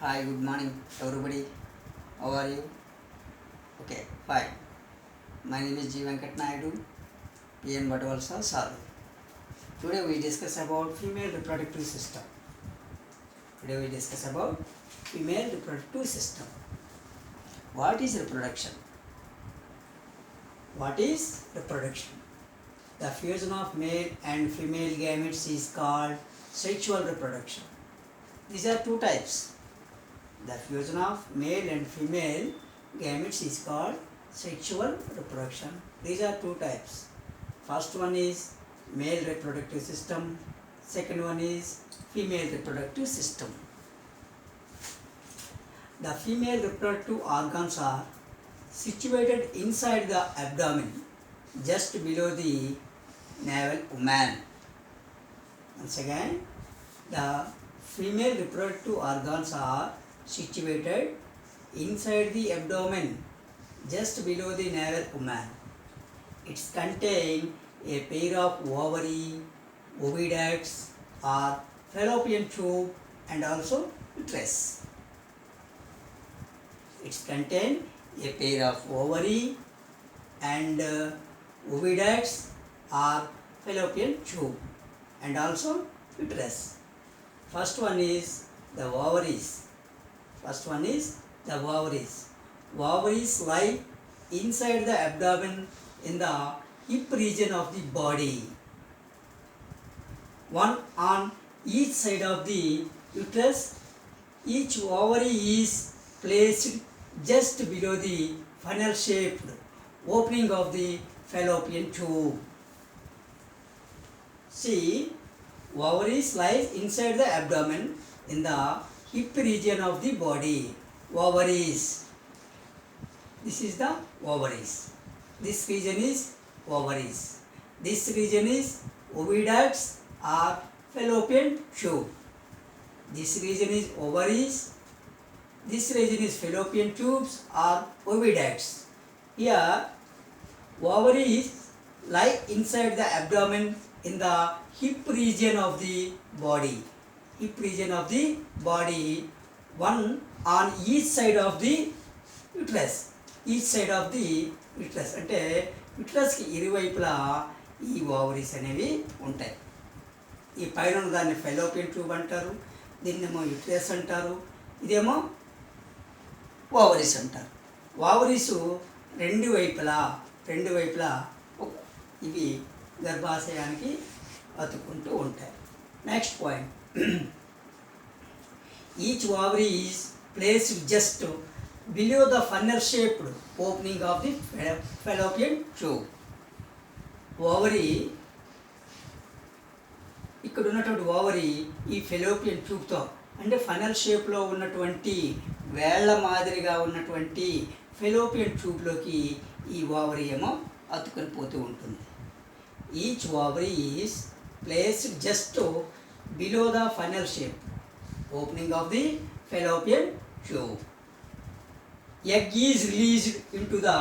Hi, good morning, everybody. How are you? Okay, fine. My name is G. Venkat Naidu, PN Batavalsa, Salu. Today we discuss about female reproductive system. Today we discuss about female reproductive system. What is reproduction? What is reproduction? The fusion of male and female gametes is called sexual reproduction. These are two types. The fusion of male and female gametes is called sexual reproduction. These are two types. First one is male reproductive system. Second one is female reproductive system. The female reproductive organs are situated inside the abdomen, just below the navel woman. Once again, the female reproductive organs are situated inside the abdomen, just below the navel woman. It contains a pair of ovary, oviducts or fallopian tube and also uterus. It contains a pair of ovary and oviducts or fallopian tube and also uterus. First one is the ovaries. Ovaries lie inside the abdomen in the hip region of the body. One on each side of the uterus. Each ovary is placed just below the funnel-shaped opening of the fallopian tube. See, ovaries lie inside the abdomen in the hip region of the body. Ovaries. This is the ovaries. This region is ovaries. This region is oviducts or fallopian tube. This region is ovaries. This region is fallopian tubes or oviducts. Here, ovaries lie inside the abdomen in the hip region of the body. One on each side of the uterus. అంటే యుటరస్కి ఇరువైపులా ఈ ovaries అనేవి ఉంటాయి. ఈ పైన దాన్ని fallopian tube అంటారు, దీన్నేమో uterus అంటారు, ఇదేమో ఓవరీస్ అంటారు. ఓవరీస్ రెండు వైపులా ఇవి గర్భాశయానికి అతుక్కుంటూ ఉంటాయి. Next point, each ovary is placed just below the funnel-shaped opening of the fallopian tube. Ovary, ఇక్కడ ఉన్నటువంటి ఓవరీ ఈ ఫెలోపియన్ ట్యూబ్తో అంటే ఫనల్ షేప్లో ఉన్నటువంటి వేళ్ల మాదిరిగా ఉన్నటువంటి ఫెలోపియన్ ట్యూబ్లోకి ఈ ఓవరీ ఏమో అతుకొని పోతూ ఉంటుంది. Each ovary is placed just below the funnel shape opening of the fallopian tube. Egg is released into the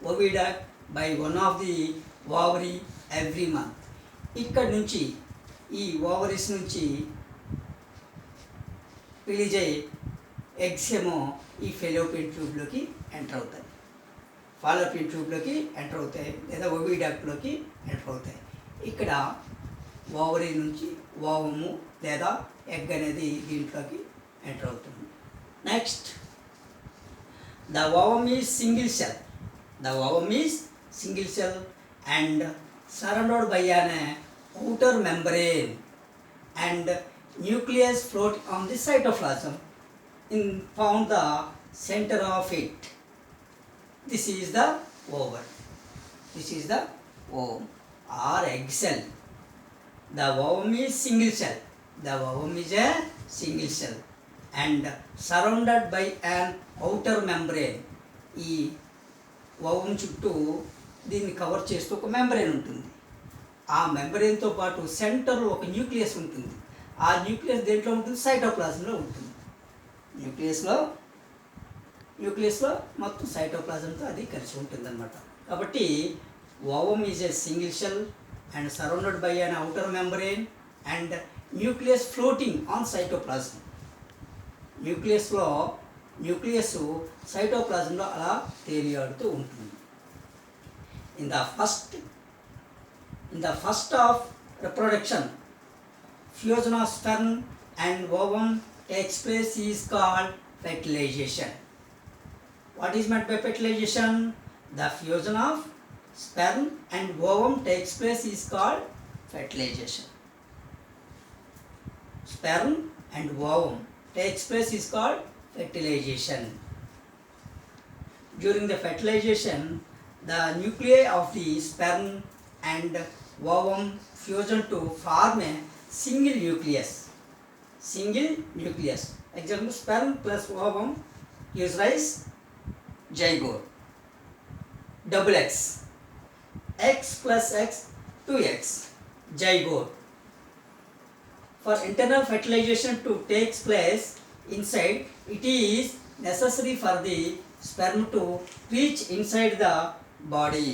oviduct. By one of the ovary every month. ఇక్కడ నుంచి ఈ ఓవరీస్ నుంచి రిలీజ్ అయ్యి eggs ఏమో ఈ ఫెలోపియన్ ట్యూబ్లోకి ఎంటర్ అవుతాయి, లేదా ఓవిడక్ట్లోకి enter అవుతాయి. ఇక్కడ ఓవరీ నుంచి ఓవము లేదా ఎగ్ అనేది దీంట్లోకి ఎంటర్ అవుతుంది. Next, the ovum is single cell and surrounded by an outer membrane and nucleus float on the cytoplasm found the center of it. This is the ovum or egg cell. The ovum is a single cell and surrounded by an outer membrane. ఈ ovum చుట్టూ దీన్ని cover చేస్తూ ఒక membrane ఉంటుంది. ఆ మెంబ్రెయిన్తో పాటు సెంటర్లో ఒక న్యూక్లియస్ ఉంటుంది. ఆ న్యూక్లియస్ దేంట్లో ఉంటుంది? సైటోప్లాజంలో ఉంటుంది. న్యూక్లియస్లో మొత్తం సైటోప్లాజంతో అది కలిసి ఉంటుంది అన్నమాట. కాబట్టి ovum is a single cell and surrounded by an outer membrane and nucleus floating on cytoplasm. Nucleus సైటోప్లాజంలో అలా తేలియాడుతూ ఉంటుంది. In the first of reproduction, fusion of sperm and ovum takes place is called fertilization. What is meant by fertilization? The fusion of sperm and ovum takes place is called fertilization. Sperm and ovum takes place is called fertilization. During the fertilization, the nuclei of the sperm and ovum fusion to form a single nucleus. Example, sperm plus ovum gives rise zygote. Double X. X plus X 2X. Zygote. For internal fertilization to take place inside, it is necessary for the sperm to reach inside the body.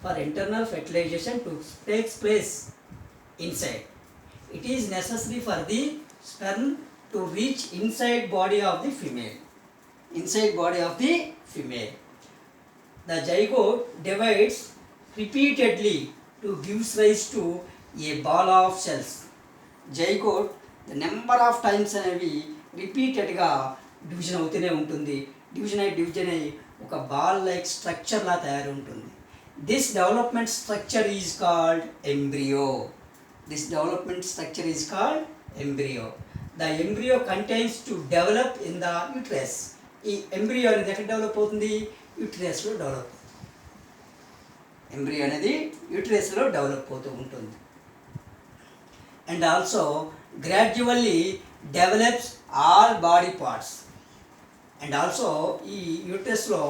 For internal fertilization to take place inside, it is necessary for the sperm to reach inside body of the female. The zygote divides repeatedly to give rise to a ball of cells. Zygote, the number of times అనేవి రిపీటెడ్గా division అవుతూనే ఉంటుంది. Division అయ్యి ఒక ball like structure లా తయారు ఉంటుంది. This development structure is called embryo. The embryo contains to develop in the uterus. ఈ embryo అనేది ఎక్కడ డెవలప్ అవుతుంది? యూటరస్లో డెవలప్. ఎంబ్రియో అనేది యూటరస్లో డెవలప్ అవుతూ ఉంటుంది. And also gradually develops all body parts. And also ఈ యూటరస్లో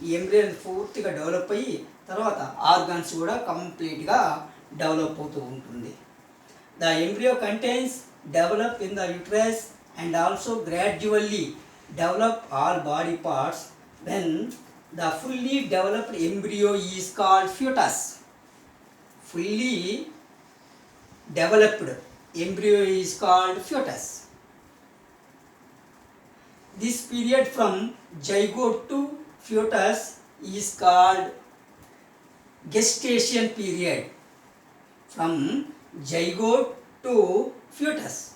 ఈ ఎంబ్రియో పూర్తిగా డెవలప్ అయ్యి తర్వాత ఆర్గాన్స్ కూడా కంప్లీట్గా డెవలప్ అవుతూ ఉంటుంది. The embryo contains develop in the uterus and also gradually develop all body parts. When the fully developed embryo is called foetus. Fully developed embryo is called fetus. This period from zygote to fetus is called gestation period. From zygote to fetus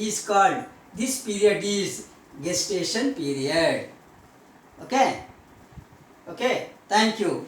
is called, this period is gestation period. Okay, thank you.